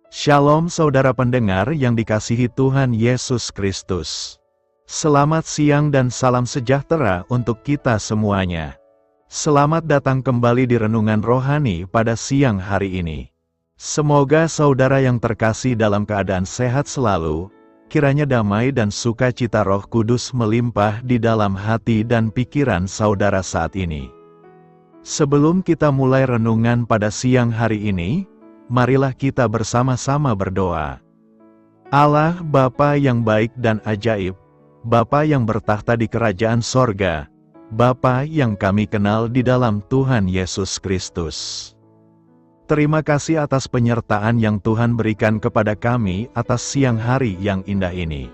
Shalom saudara pendengar yang dikasihi Tuhan Yesus Kristus. Selamat siang dan salam sejahtera untuk kita semuanya. Selamat datang kembali di Renungan Rohani pada siang hari ini. Semoga saudara yang terkasih dalam keadaan sehat selalu, kiranya damai dan sukacita Roh Kudus melimpah di dalam hati dan pikiran saudara saat ini. Sebelum kita mulai renungan pada siang hari ini, marilah kita bersama-sama berdoa. Allah Bapa yang baik dan ajaib, Bapa yang bertahta di kerajaan sorga, Bapa yang kami kenal di dalam Tuhan Yesus Kristus. Terima kasih atas penyertaan yang Tuhan berikan kepada kami atas siang hari yang indah ini.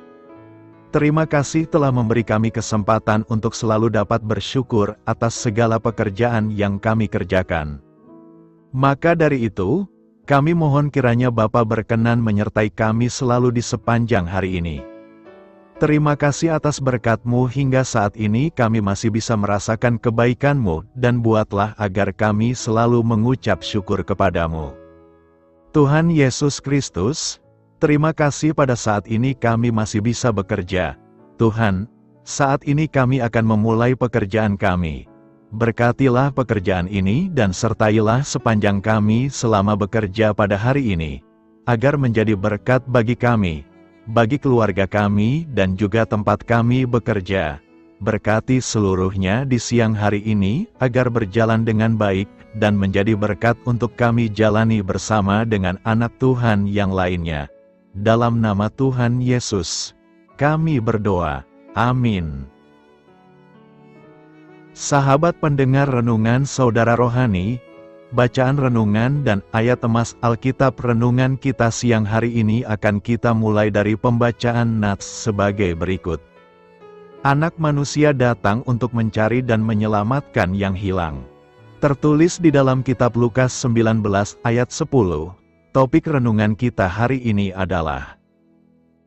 Terima kasih telah memberi kami kesempatan untuk selalu dapat bersyukur atas segala pekerjaan yang kami kerjakan. Maka dari itu, kami mohon kiranya Bapa berkenan menyertai kami selalu di sepanjang hari ini. Terima kasih atas berkat-Mu hingga saat ini kami masih bisa merasakan kebaikan-Mu dan buatlah agar kami selalu mengucap syukur kepada-Mu. Tuhan Yesus Kristus, terima kasih pada saat ini kami masih bisa bekerja. Tuhan, saat ini kami akan memulai pekerjaan kami. Berkatilah pekerjaan ini dan sertailah sepanjang kami selama bekerja pada hari ini, agar menjadi berkat bagi kami, bagi keluarga kami dan juga tempat kami bekerja. Berkati seluruhnya di siang hari ini, agar berjalan dengan baik, dan menjadi berkat untuk kami jalani bersama dengan anak Tuhan yang lainnya. Dalam nama Tuhan Yesus, kami berdoa. Amin. Sahabat pendengar renungan saudara rohani, bacaan renungan dan ayat emas Alkitab renungan kita siang hari ini akan kita mulai dari pembacaan nats sebagai berikut. Anak manusia datang untuk mencari dan menyelamatkan yang hilang. Tertulis di dalam kitab Lukas 19 ayat 10, topik renungan kita hari ini adalah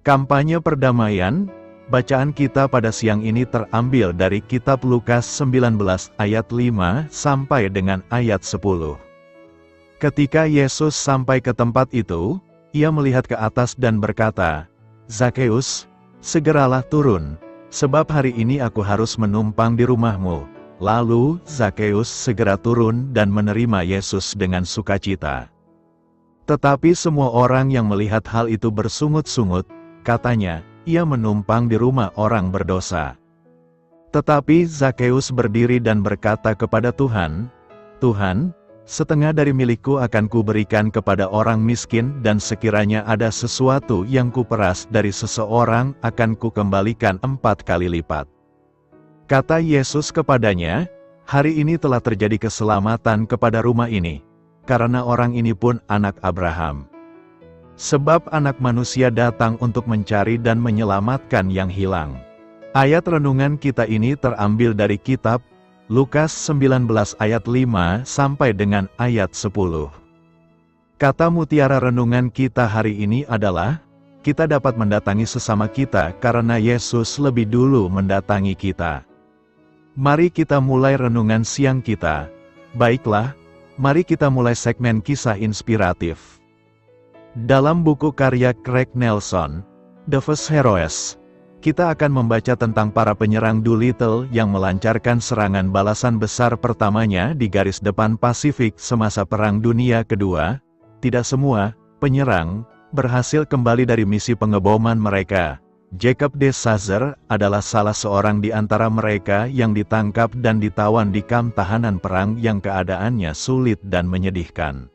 kampanye perdamaian. Bacaan kita pada siang ini terambil dari kitab Lukas 19 ayat 5 sampai dengan ayat 10. Ketika Yesus sampai ke tempat itu, ia melihat ke atas dan berkata, "Zakeus, segeralah turun, sebab hari ini aku harus menumpang di rumahmu." Lalu Zakeus segera turun dan menerima Yesus dengan sukacita. Tetapi semua orang yang melihat hal itu bersungut-sungut, katanya, ia menumpang di rumah orang berdosa. Tetapi Zakeus berdiri dan berkata kepada Tuhan, "Tuhan, setengah dari milikku akan kuberikan kepada orang miskin dan sekiranya ada sesuatu yang kuperas dari seseorang akan kukembalikan 4 kali lipat." Kata Yesus kepadanya, "Hari ini telah terjadi keselamatan kepada rumah ini, karena orang ini pun anak Abraham. Sebab anak manusia datang untuk mencari dan menyelamatkan yang hilang." Ayat renungan kita ini terambil dari kitab Lukas 19 ayat 5 sampai dengan ayat 10. Kata mutiara renungan kita hari ini adalah, kita dapat mendatangi sesama kita karena Yesus lebih dulu mendatangi kita. Mari kita mulai renungan siang kita. Baiklah, mari kita mulai segmen kisah inspiratif. Dalam buku karya Craig Nelson, The First Heroes, kita akan membaca tentang para penyerang Doolittle yang melancarkan serangan balasan besar pertamanya di garis depan Pasifik semasa Perang Dunia Kedua. Tidak semua penyerang berhasil kembali dari misi pengeboman mereka. Jacob de Sazer adalah salah seorang di antara mereka yang ditangkap dan ditawan di kamp tahanan perang yang keadaannya sulit dan menyedihkan.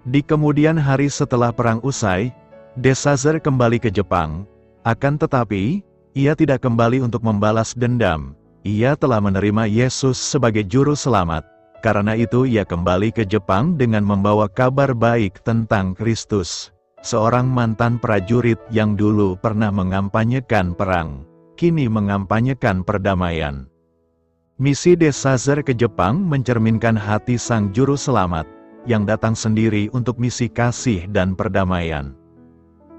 Di kemudian hari setelah perang usai, de Sazer kembali ke Jepang. Akan tetapi, ia tidak kembali untuk membalas dendam. Ia telah menerima Yesus sebagai juru selamat. Karena itu ia kembali ke Jepang dengan membawa kabar baik tentang Kristus. Seorang mantan prajurit yang dulu pernah mengampanyekan perang, kini mengampanyekan perdamaian. Misi de Sazer ke Jepang mencerminkan hati sang juru selamat, yang datang sendiri untuk misi kasih dan perdamaian.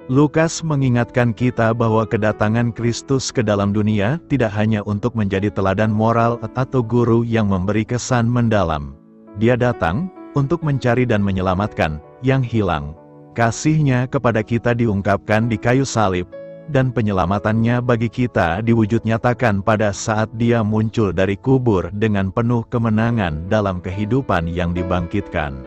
Lukas mengingatkan kita bahwa kedatangan Kristus ke dalam dunia tidak hanya untuk menjadi teladan moral atau guru yang memberi kesan mendalam. Dia datang untuk mencari dan menyelamatkan yang hilang. Kasih-Nya kepada kita diungkapkan di kayu salib, dan penyelamatannya bagi kita diwujud nyatakan pada saat Dia muncul dari kubur dengan penuh kemenangan dalam kehidupan yang dibangkitkan.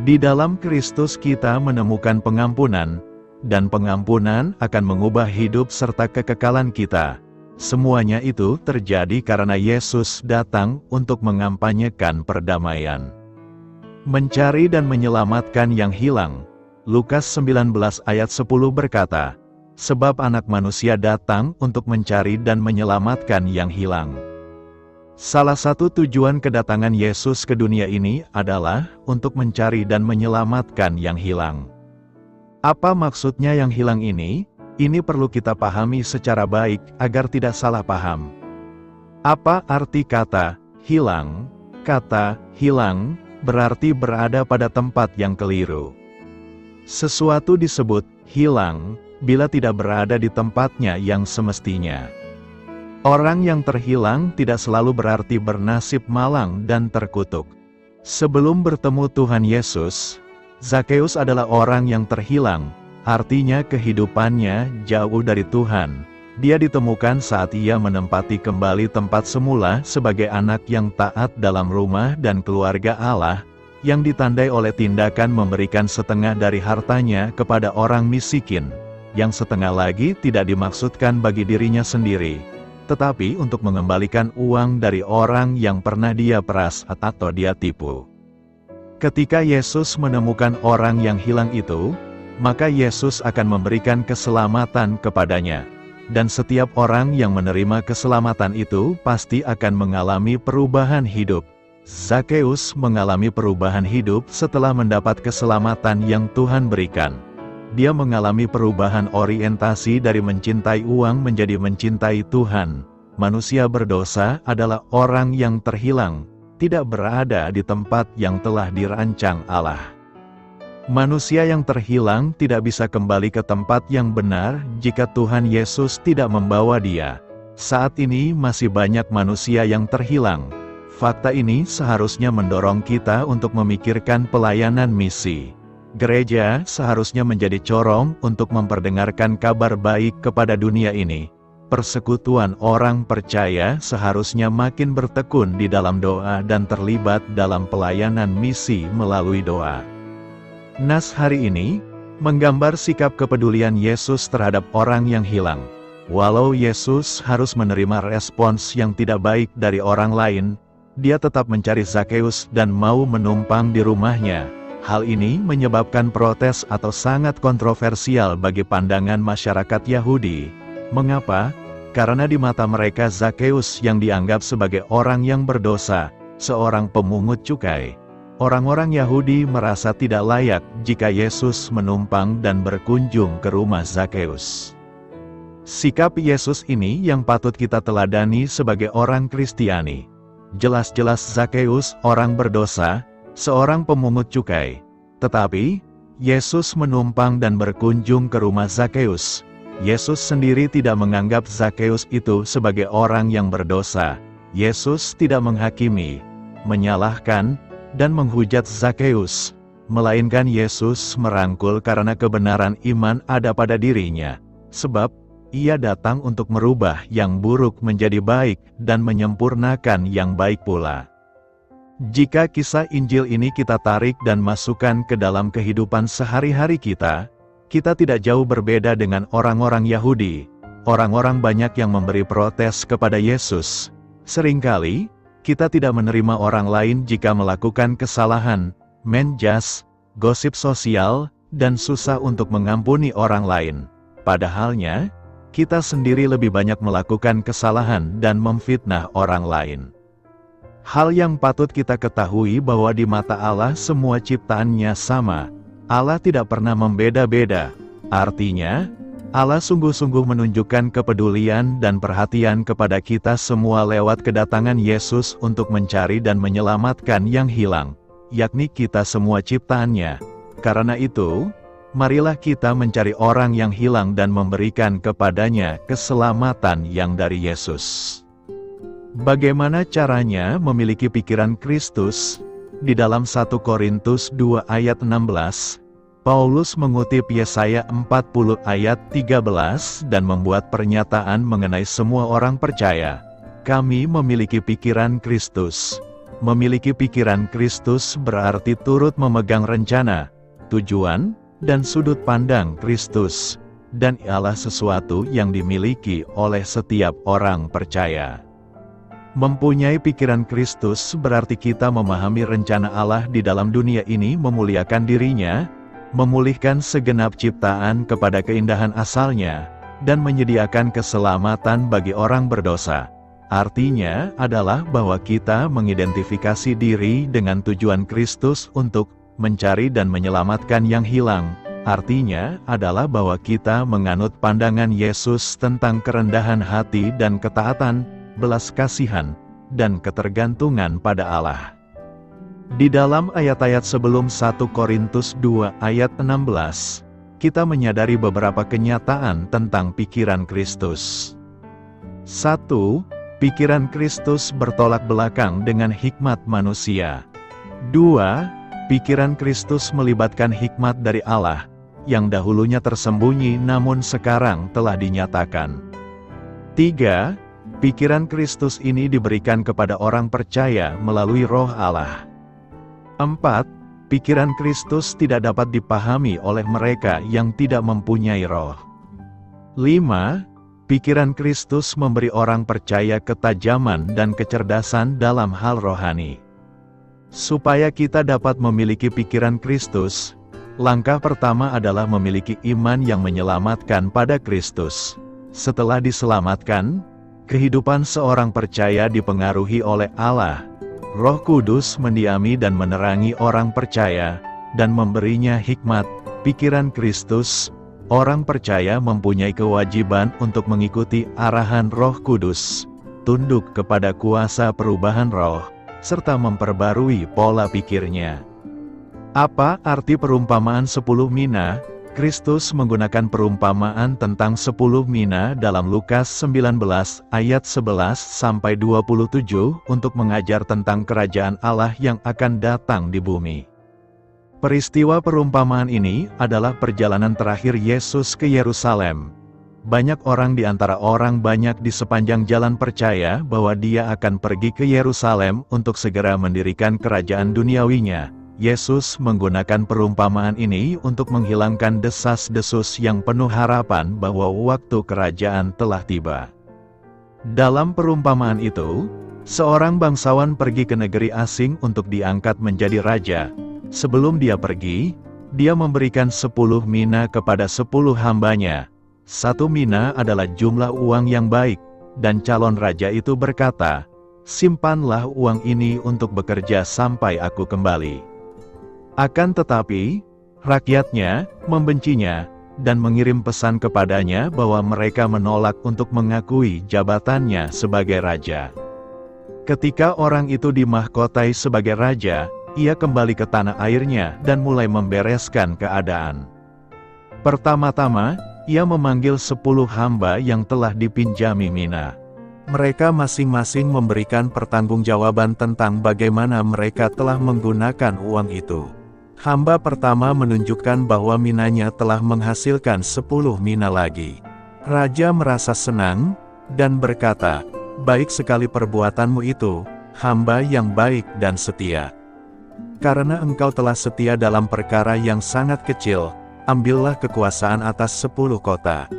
Di dalam Kristus kita menemukan pengampunan, dan pengampunan akan mengubah hidup serta kekekalan kita. Semuanya itu terjadi karena Yesus datang untuk mengampanyekan perdamaian. Mencari dan menyelamatkan yang hilang. Lukas 19 ayat 10 berkata, "Sebab Anak Manusia datang untuk mencari dan menyelamatkan yang hilang." Salah satu tujuan kedatangan Yesus ke dunia ini adalah untuk mencari dan menyelamatkan yang hilang. Apa maksudnya yang hilang ini? Ini perlu kita pahami secara baik agar tidak salah paham. Apa arti kata hilang? Kata hilang berarti berada pada tempat yang keliru. Sesuatu disebut hilang bila tidak berada di tempatnya yang semestinya. Orang yang terhilang tidak selalu berarti bernasib malang dan terkutuk. Sebelum bertemu Tuhan Yesus, Zakheus adalah orang yang terhilang, artinya kehidupannya jauh dari Tuhan. Dia ditemukan saat ia menempati kembali tempat semula sebagai anak yang taat dalam rumah dan keluarga Allah, yang ditandai oleh tindakan memberikan setengah dari hartanya kepada orang miskin, yang setengah lagi tidak dimaksudkan bagi dirinya sendiri, tetapi untuk mengembalikan uang dari orang yang pernah dia peras atau dia tipu. Ketika Yesus menemukan orang yang hilang itu, maka Yesus akan memberikan keselamatan kepadanya. Dan setiap orang yang menerima keselamatan itu pasti akan mengalami perubahan hidup. Zakheus mengalami perubahan hidup setelah mendapat keselamatan yang Tuhan berikan. Dia mengalami perubahan orientasi dari mencintai uang menjadi mencintai Tuhan. Manusia berdosa adalah orang yang terhilang, tidak berada di tempat yang telah dirancang Allah. Manusia yang terhilang tidak bisa kembali ke tempat yang benar jika Tuhan Yesus tidak membawa dia. Saat ini masih banyak manusia yang terhilang. Fakta ini seharusnya mendorong kita untuk memikirkan pelayanan misi. Gereja seharusnya menjadi corong untuk memperdengarkan kabar baik kepada dunia ini. Persekutuan orang percaya seharusnya makin bertekun di dalam doa dan terlibat dalam pelayanan misi melalui doa. Nas hari ini menggambar sikap kepedulian Yesus terhadap orang yang hilang. Walau Yesus harus menerima respons yang tidak baik dari orang lain, Dia tetap mencari Zakheus dan mau menumpang di rumahnya. Hal ini menyebabkan protes atau sangat kontroversial bagi pandangan masyarakat Yahudi. Mengapa? Karena di mata mereka Zakheus yang dianggap sebagai orang yang berdosa, seorang pemungut cukai. Orang-orang Yahudi merasa tidak layak jika Yesus menumpang dan berkunjung ke rumah Zakheus. Sikap Yesus ini yang patut kita teladani sebagai orang Kristiani. Jelas-jelas Zakheus orang berdosa, seorang pemungut cukai. Tetapi, Yesus menumpang dan berkunjung ke rumah Zakheus. Yesus sendiri tidak menganggap Zakheus itu sebagai orang yang berdosa. Yesus tidak menghakimi, menyalahkan, dan menghujat Zakheus, melainkan Yesus merangkul karena kebenaran iman ada pada dirinya. Sebab, Ia datang untuk merubah yang buruk menjadi baik dan menyempurnakan yang baik pula. Jika kisah Injil ini kita tarik dan masukkan ke dalam kehidupan sehari-hari kita tidak jauh berbeda dengan orang-orang Yahudi. Orang-orang banyak yang memberi protes kepada Yesus. Seringkali, kita tidak menerima orang lain jika melakukan kesalahan, menjas, gosip sosial, dan susah untuk mengampuni orang lain. Padahalnya, kita sendiri lebih banyak melakukan kesalahan dan memfitnah orang lain. Hal yang patut kita ketahui bahwa di mata Allah semua ciptaannya sama. Allah tidak pernah membeda-beda. Artinya, Allah sungguh-sungguh menunjukkan kepedulian dan perhatian kepada kita semua lewat kedatangan Yesus untuk mencari dan menyelamatkan yang hilang, yakni kita semua ciptaannya. Karena itu, marilah kita mencari orang yang hilang dan memberikan kepadanya keselamatan yang dari Yesus. Bagaimana caranya memiliki pikiran Kristus? Di dalam 1 Korintus 2 ayat 16, Paulus mengutip Yesaya 40 ayat 13 dan membuat pernyataan mengenai semua orang percaya. Kami memiliki pikiran Kristus. Memiliki pikiran Kristus berarti turut memegang rencana, tujuan, dan sudut pandang Kristus, dan ialah sesuatu yang dimiliki oleh setiap orang percaya. Mempunyai pikiran Kristus berarti kita memahami rencana Allah di dalam dunia ini memuliakan dirinya, memulihkan segenap ciptaan kepada keindahan asalnya, dan menyediakan keselamatan bagi orang berdosa. Artinya adalah bahwa kita mengidentifikasi diri dengan tujuan Kristus untuk mencari dan menyelamatkan yang hilang. Artinya adalah bahwa kita menganut pandangan Yesus tentang kerendahan hati dan ketaatan, belas kasihan, dan ketergantungan pada Allah. Di dalam ayat-ayat sebelum 1 Korintus 2 ayat 16, kita menyadari beberapa kenyataan tentang pikiran Kristus. 1. Pikiran Kristus bertolak belakang dengan hikmat manusia. 2. Pikiran Kristus melibatkan hikmat dari Allah, yang dahulunya tersembunyi namun sekarang telah dinyatakan. 3. Pikiran Kristus ini diberikan kepada orang percaya melalui Roh Allah. 4. Pikiran Kristus tidak dapat dipahami oleh mereka yang tidak mempunyai roh. 5. Pikiran Kristus memberi orang percaya ketajaman dan kecerdasan dalam hal rohani. Supaya kita dapat memiliki pikiran Kristus, langkah pertama adalah memiliki iman yang menyelamatkan pada Kristus. Setelah diselamatkan, kehidupan seorang percaya dipengaruhi oleh Allah. Roh Kudus mendiami dan menerangi orang percaya, dan memberinya hikmat, pikiran Kristus. Orang percaya mempunyai kewajiban untuk mengikuti arahan Roh Kudus, tunduk kepada kuasa perubahan roh, serta memperbarui pola pikirnya. Apa arti perumpamaan 10 mina? Kristus menggunakan perumpamaan tentang 10 mina dalam Lukas 19 ayat 11-27 untuk mengajar tentang kerajaan Allah yang akan datang di bumi. Peristiwa perumpamaan ini adalah perjalanan terakhir Yesus ke Yerusalem. Banyak orang di antara orang banyak di sepanjang jalan percaya bahwa dia akan pergi ke Yerusalem untuk segera mendirikan kerajaan duniawinya. Yesus menggunakan perumpamaan ini untuk menghilangkan desas-desus yang penuh harapan bahwa waktu kerajaan telah tiba. Dalam perumpamaan itu, seorang bangsawan pergi ke negeri asing untuk diangkat menjadi raja. Sebelum dia pergi, dia memberikan 10 mina kepada 10 hambanya. 1 mina adalah jumlah uang yang baik, dan calon raja itu berkata, "Simpanlah uang ini untuk bekerja sampai aku kembali." Akan tetapi, rakyatnya membencinya, dan mengirim pesan kepadanya bahwa mereka menolak untuk mengakui jabatannya sebagai raja. Ketika orang itu dimahkotai sebagai raja, ia kembali ke tanah airnya dan mulai membereskan keadaan. Pertama-tama, ia memanggil 10 hamba yang telah dipinjami mina. Mereka masing-masing memberikan pertanggungjawaban tentang bagaimana mereka telah menggunakan uang itu. Hamba pertama menunjukkan bahwa minanya telah menghasilkan 10 mina lagi. Raja merasa senang, dan berkata, "Baik sekali perbuatanmu itu, hamba yang baik dan setia. Karena engkau telah setia dalam perkara yang sangat kecil, ambillah kekuasaan atas 10 kota."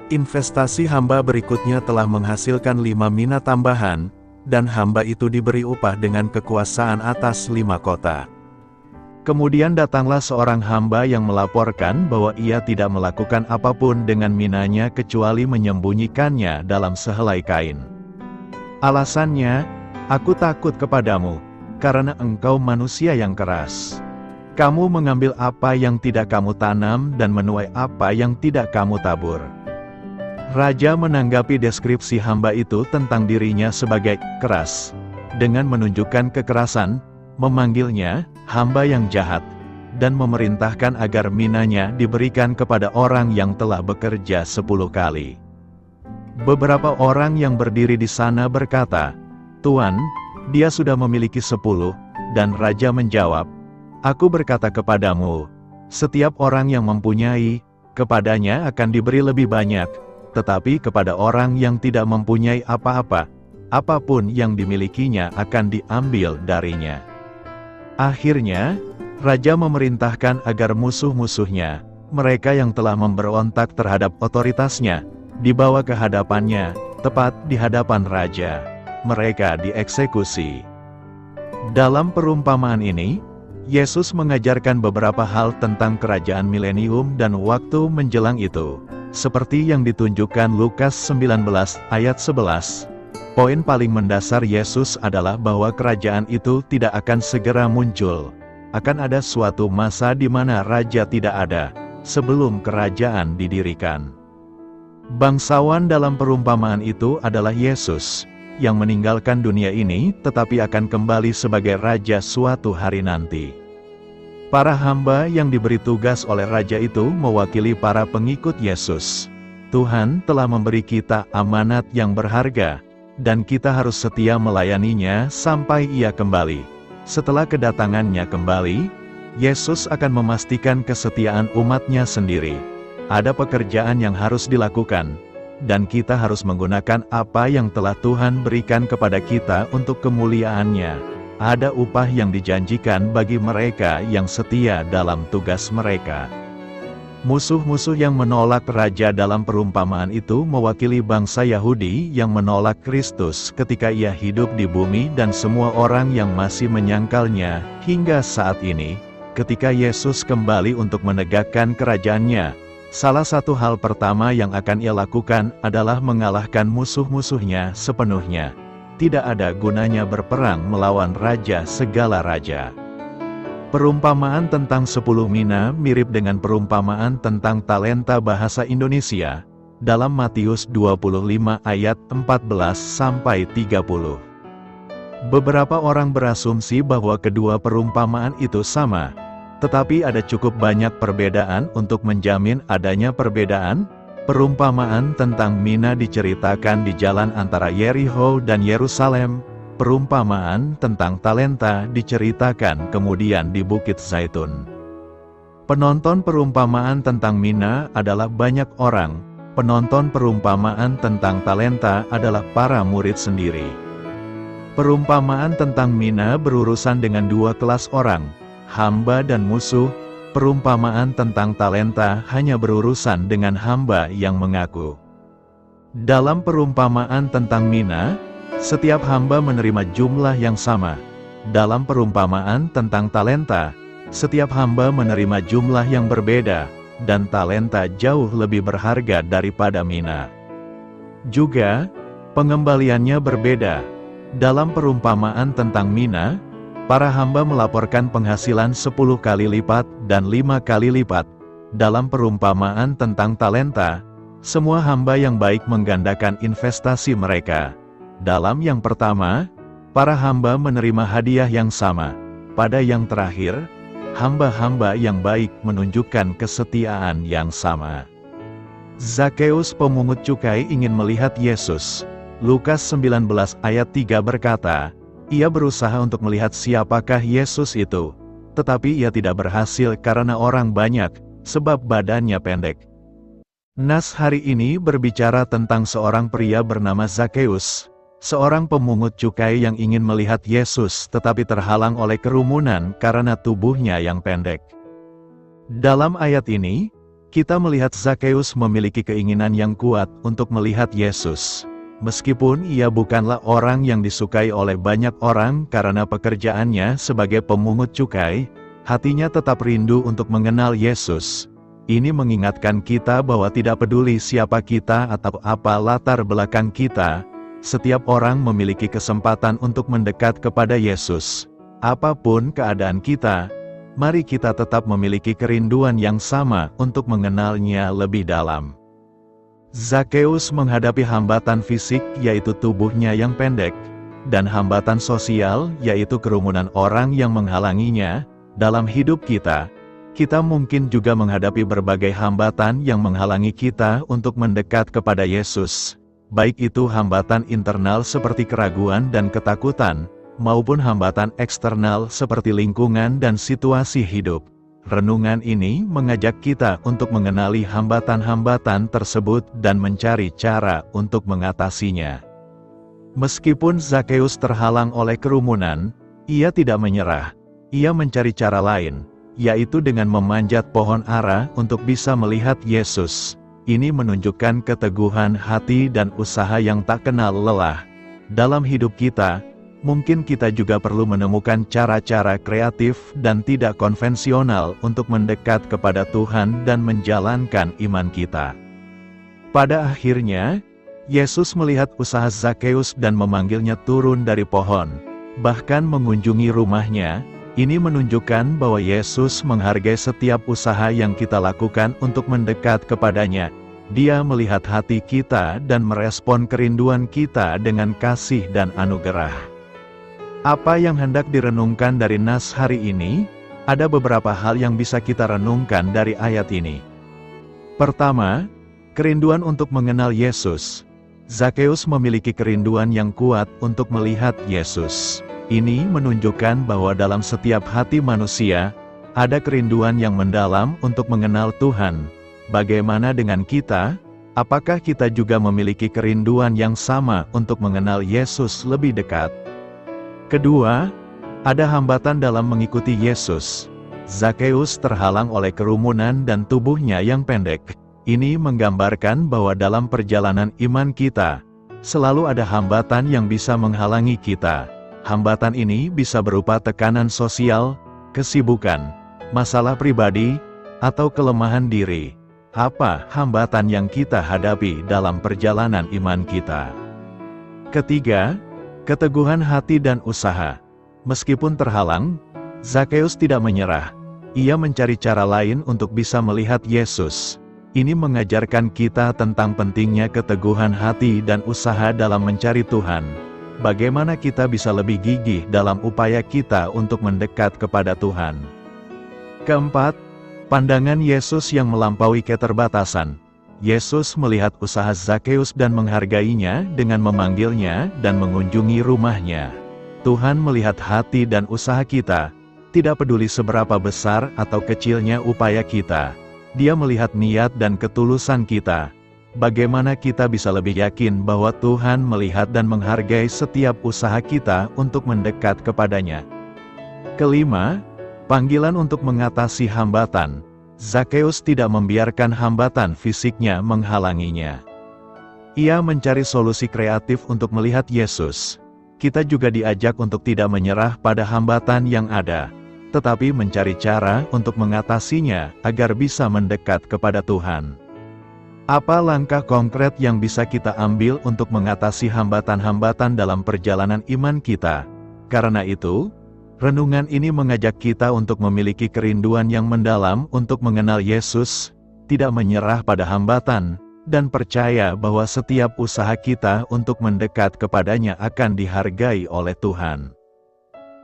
Investasi hamba berikutnya telah menghasilkan 5 mina tambahan, dan hamba itu diberi upah dengan kekuasaan atas 5 kota. Kemudian datanglah seorang hamba yang melaporkan bahwa ia tidak melakukan apapun dengan minanya kecuali menyembunyikannya dalam sehelai kain. Alasannya, "Aku takut kepadamu, karena engkau manusia yang keras. Kamu mengambil apa yang tidak kamu tanam dan menuai apa yang tidak kamu tabur." Raja menanggapi deskripsi hamba itu tentang dirinya sebagai keras, dengan menunjukkan kekerasan, memanggilnya hamba yang jahat, dan memerintahkan agar minanya diberikan kepada orang yang telah bekerja 10 kali. Beberapa orang yang berdiri di sana berkata, "Tuan, dia sudah memiliki 10, dan raja menjawab, 'Aku berkata kepadamu, Setiap orang yang mempunyai, kepadanya akan diberi lebih banyak, tetapi kepada orang yang tidak mempunyai apa-apa, apapun yang dimilikinya akan diambil darinya. Akhirnya, Raja memerintahkan agar musuh-musuhnya, mereka yang telah memberontak terhadap otoritasnya, dibawa ke hadapannya, tepat di hadapan Raja. Mereka dieksekusi. Dalam perumpamaan ini, Yesus mengajarkan beberapa hal tentang kerajaan milenium dan waktu menjelang itu, seperti yang ditunjukkan Lukas 19 ayat 11. Poin paling mendasar Yesus adalah bahwa kerajaan itu tidak akan segera muncul. Akan ada suatu masa di mana raja tidak ada, sebelum kerajaan didirikan. Bangsawan dalam perumpamaan itu adalah Yesus, yang meninggalkan dunia ini tetapi akan kembali sebagai raja suatu hari nanti. Para hamba yang diberi tugas oleh raja itu mewakili para pengikut Yesus. Tuhan telah memberi kita amanat yang berharga, dan kita harus setia melayaninya sampai Ia kembali. Setelah kedatangannya kembali, Yesus akan memastikan kesetiaan umatnya sendiri. Ada pekerjaan yang harus dilakukan, dan kita harus menggunakan apa yang telah Tuhan berikan kepada kita untuk kemuliaan-Nya. Ada upah yang dijanjikan bagi mereka yang setia dalam tugas mereka. Musuh-musuh yang menolak raja dalam perumpamaan itu mewakili bangsa Yahudi yang menolak Kristus ketika Ia hidup di bumi dan semua orang yang masih menyangkalnya hingga saat ini. Ketika Yesus kembali untuk menegakkan kerajaan-Nya, salah satu hal pertama yang akan Ia lakukan adalah mengalahkan musuh-musuhnya sepenuhnya. Tidak ada gunanya berperang melawan raja segala raja. Perumpamaan tentang 10 mina mirip dengan perumpamaan tentang talenta bahasa Indonesia, dalam Matius 25 ayat 14-30. Beberapa orang berasumsi bahwa kedua perumpamaan itu sama, tetapi ada cukup banyak perbedaan untuk menjamin adanya perbedaan. Perumpamaan tentang mina diceritakan di jalan antara Yeriho dan Yerusalem. Perumpamaan tentang talenta diceritakan kemudian di Bukit Zaitun. Penonton perumpamaan tentang mina adalah banyak orang. Penonton perumpamaan tentang talenta adalah para murid sendiri. Perumpamaan tentang mina berurusan dengan dua kelas orang, hamba dan musuh. Perumpamaan tentang talenta hanya berurusan dengan hamba yang mengaku. Dalam perumpamaan tentang mina, setiap hamba menerima jumlah yang sama. Dalam perumpamaan tentang talenta, setiap hamba menerima jumlah yang berbeda, dan talenta jauh lebih berharga daripada mina. Juga, pengembaliannya berbeda. Dalam perumpamaan tentang mina, para hamba melaporkan penghasilan 10 kali lipat dan 5 kali lipat. Dalam perumpamaan tentang talenta, semua hamba yang baik menggandakan investasi mereka. Dalam yang pertama, para hamba menerima hadiah yang sama. Pada yang terakhir, hamba-hamba yang baik menunjukkan kesetiaan yang sama. Zakeus pemungut cukai ingin melihat Yesus. Lukas 19 ayat 3 berkata, ia berusaha untuk melihat siapakah Yesus itu, tetapi ia tidak berhasil karena orang banyak, sebab badannya pendek. Nas hari ini berbicara tentang seorang pria bernama Zakeus, seorang pemungut cukai yang ingin melihat Yesus tetapi terhalang oleh kerumunan karena tubuhnya yang pendek. Dalam ayat ini, kita melihat Zakeus memiliki keinginan yang kuat untuk melihat Yesus. Meskipun ia bukanlah orang yang disukai oleh banyak orang karena pekerjaannya sebagai pemungut cukai, hatinya tetap rindu untuk mengenal Yesus. Ini mengingatkan kita bahwa tidak peduli siapa kita atau apa latar belakang kita, setiap orang memiliki kesempatan untuk mendekat kepada Yesus. Apapun keadaan kita, mari kita tetap memiliki kerinduan yang sama untuk mengenalnya lebih dalam. Zakeus menghadapi hambatan fisik yaitu tubuhnya yang pendek, dan hambatan sosial yaitu kerumunan orang yang menghalanginya. Dalam hidup kita, kita mungkin juga menghadapi berbagai hambatan yang menghalangi kita untuk mendekat kepada Yesus. Baik itu hambatan internal seperti keraguan dan ketakutan, maupun hambatan eksternal seperti lingkungan dan situasi hidup. Renungan ini mengajak kita untuk mengenali hambatan-hambatan tersebut dan mencari cara untuk mengatasinya. Meskipun Zakheus terhalang oleh kerumunan, ia tidak menyerah. Ia mencari cara lain, yaitu dengan memanjat pohon ara untuk bisa melihat Yesus. Ini menunjukkan keteguhan hati dan usaha yang tak kenal lelah. Dalam hidup kita, mungkin kita juga perlu menemukan cara-cara kreatif dan tidak konvensional untuk mendekat kepada Tuhan dan menjalankan iman kita. Pada akhirnya, Yesus melihat usaha Zakheus dan memanggilnya turun dari pohon, bahkan mengunjungi rumahnya. Ini menunjukkan bahwa Yesus menghargai setiap usaha yang kita lakukan untuk mendekat kepadanya. Dia melihat hati kita dan merespon kerinduan kita dengan kasih dan anugerah. Apa yang hendak direnungkan dari nas hari ini? Ada beberapa hal yang bisa kita renungkan dari ayat ini. Pertama, kerinduan untuk mengenal Yesus. Zakheus memiliki kerinduan yang kuat untuk melihat Yesus. Ini menunjukkan bahwa dalam setiap hati manusia, ada kerinduan yang mendalam untuk mengenal Tuhan. Bagaimana dengan kita? Apakah kita juga memiliki kerinduan yang sama untuk mengenal Yesus lebih dekat? Kedua, ada hambatan dalam mengikuti Yesus. Zakheus terhalang oleh kerumunan dan tubuhnya yang pendek. Ini menggambarkan bahwa dalam perjalanan iman kita, selalu ada hambatan yang bisa menghalangi kita. Hambatan ini bisa berupa tekanan sosial, kesibukan, masalah pribadi, atau kelemahan diri. Apa hambatan yang kita hadapi dalam perjalanan iman kita? Ketiga, keteguhan hati dan usaha. Meskipun terhalang, Zakheus tidak menyerah. Ia mencari cara lain untuk bisa melihat Yesus. Ini mengajarkan kita tentang pentingnya keteguhan hati dan usaha dalam mencari Tuhan. Bagaimana kita bisa lebih gigih dalam upaya kita untuk mendekat kepada Tuhan. Keempat, pandangan Yesus yang melampaui keterbatasan. Yesus melihat usaha Zakheus dan menghargainya dengan memanggilnya dan mengunjungi rumahnya. Tuhan melihat hati dan usaha kita, tidak peduli seberapa besar atau kecilnya upaya kita. Dia melihat niat dan ketulusan kita. Bagaimana kita bisa lebih yakin bahwa Tuhan melihat dan menghargai setiap usaha kita untuk mendekat kepadanya? Kelima, panggilan untuk mengatasi hambatan. Zakheus tidak membiarkan hambatan fisiknya menghalanginya. Ia mencari solusi kreatif untuk melihat Yesus. Kita juga diajak untuk tidak menyerah pada hambatan yang ada, tetapi mencari cara untuk mengatasinya agar bisa mendekat kepada Tuhan. Apa langkah konkret yang bisa kita ambil untuk mengatasi hambatan-hambatan dalam perjalanan iman kita? Karena itu, renungan ini mengajak kita untuk memiliki kerinduan yang mendalam untuk mengenal Yesus, tidak menyerah pada hambatan, dan percaya bahwa setiap usaha kita untuk mendekat kepadanya akan dihargai oleh Tuhan.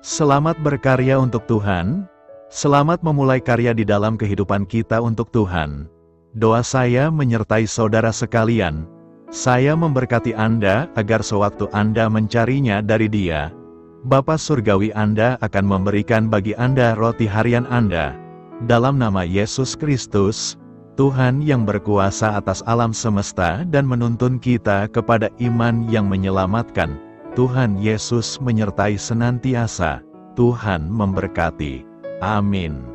Selamat berkarya untuk Tuhan. Selamat memulai karya di dalam kehidupan kita untuk Tuhan. Doa saya menyertai saudara sekalian. Saya memberkati Anda agar sewaktu Anda mencarinya dari Dia, Bapa Surgawi Anda akan memberikan bagi Anda roti harian Anda. Dalam nama Yesus Kristus, Tuhan yang berkuasa atas alam semesta dan menuntun kita kepada iman yang menyelamatkan, Tuhan Yesus menyertai senantiasa. Tuhan memberkati. Amin.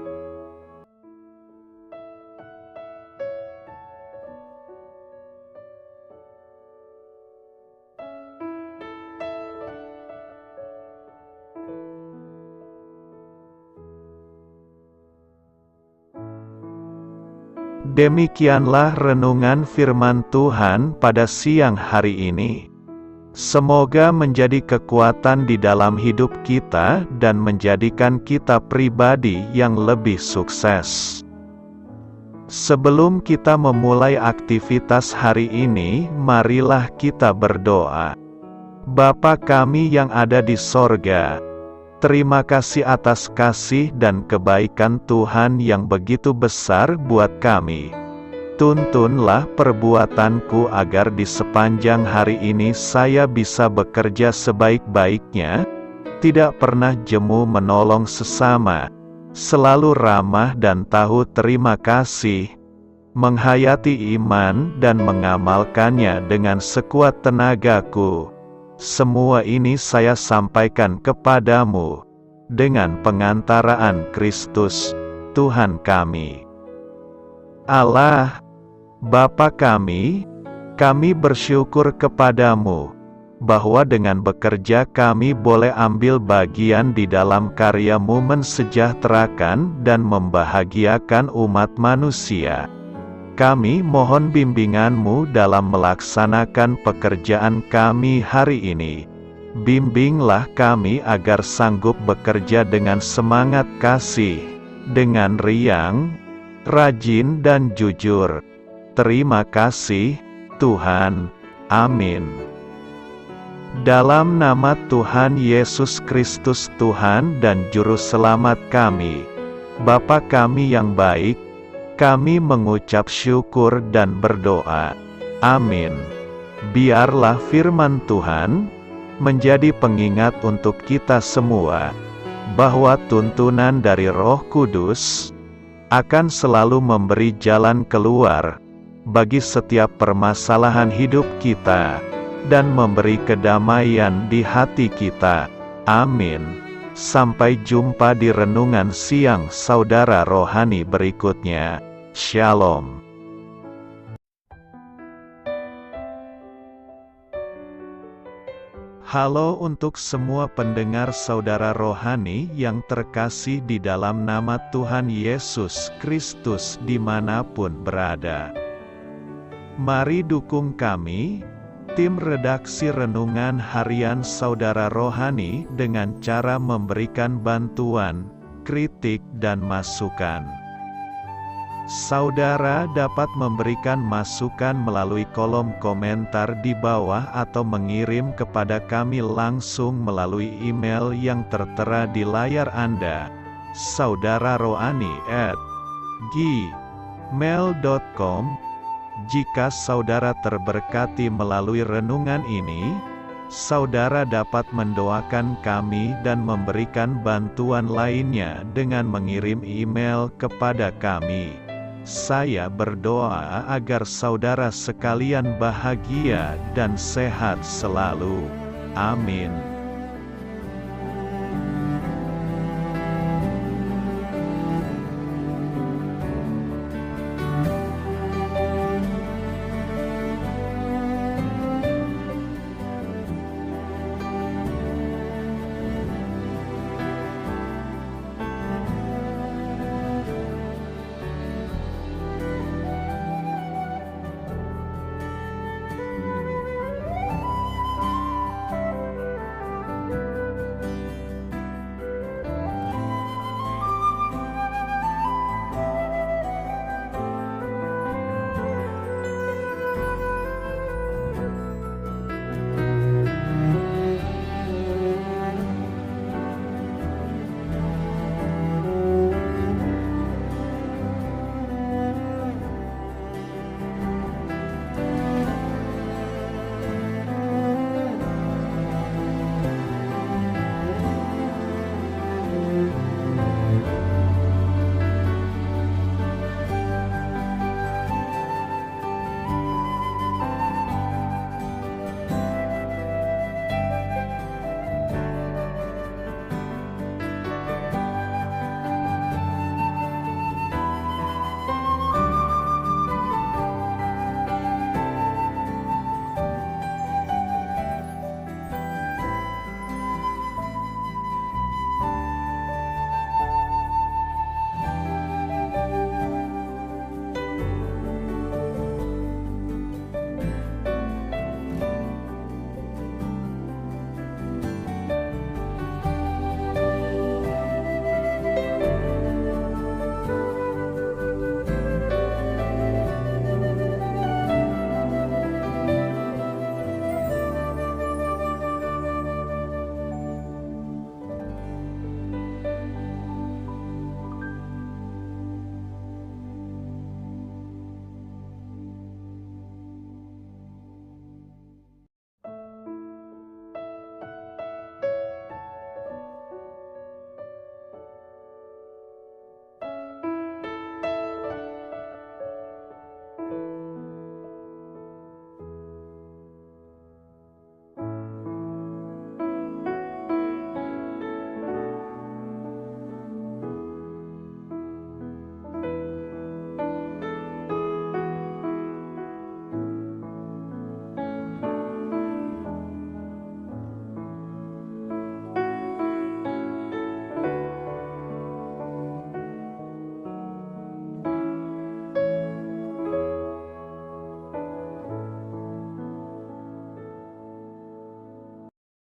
Demikianlah renungan firman Tuhan pada siang hari ini. Semoga menjadi kekuatan di dalam hidup kita dan menjadikan kita pribadi yang lebih sukses. Sebelum kita memulai aktivitas hari ini, marilah kita berdoa. Bapa kami yang ada di sorga, terima kasih atas kasih dan kebaikan Tuhan yang begitu besar buat kami. Tuntunlah perbuatanku agar di sepanjang hari ini saya bisa bekerja sebaik-baiknya, tidak pernah jemu menolong sesama, selalu ramah dan tahu terima kasih, menghayati iman dan mengamalkannya dengan sekuat tenagaku. Semua ini saya sampaikan kepadamu, dengan pengantaraan Kristus, Tuhan kami. Allah, Bapa kami bersyukur kepadamu, bahwa dengan bekerja kami boleh ambil bagian di dalam karya-Mu mensejahterakan dan membahagiakan umat manusia. Kami mohon bimbingan-Mu dalam melaksanakan pekerjaan kami hari ini. Bimbinglah kami agar sanggup bekerja dengan semangat kasih, dengan riang, rajin dan jujur. Terima kasih, Tuhan. Amin. Dalam nama Tuhan Yesus Kristus Tuhan dan Juru Selamat kami, Bapa kami yang baik, kami mengucap syukur dan berdoa. Amin. Biarlah firman Tuhan menjadi pengingat untuk kita semua, bahwa tuntunan dari Roh Kudus akan selalu memberi jalan keluar bagi setiap permasalahan hidup kita, dan memberi kedamaian di hati kita. Amin. Sampai jumpa di renungan siang saudara rohani berikutnya. Shalom. Halo untuk semua pendengar saudara rohani yang terkasih di dalam nama Tuhan Yesus Kristus dimanapun berada. Mari dukung kami, tim redaksi Renungan Harian Saudara Rohani, dengan cara memberikan bantuan, kritik dan masukan. Saudara dapat memberikan masukan melalui kolom komentar di bawah atau mengirim kepada kami langsung melalui email yang tertera di layar Anda, saudararohani@gmail.com. Jika saudara terberkati melalui renungan ini, saudara dapat mendoakan kami dan memberikan bantuan lainnya dengan mengirim email kepada kami. Saya berdoa agar saudara sekalian bahagia dan sehat selalu. Amin.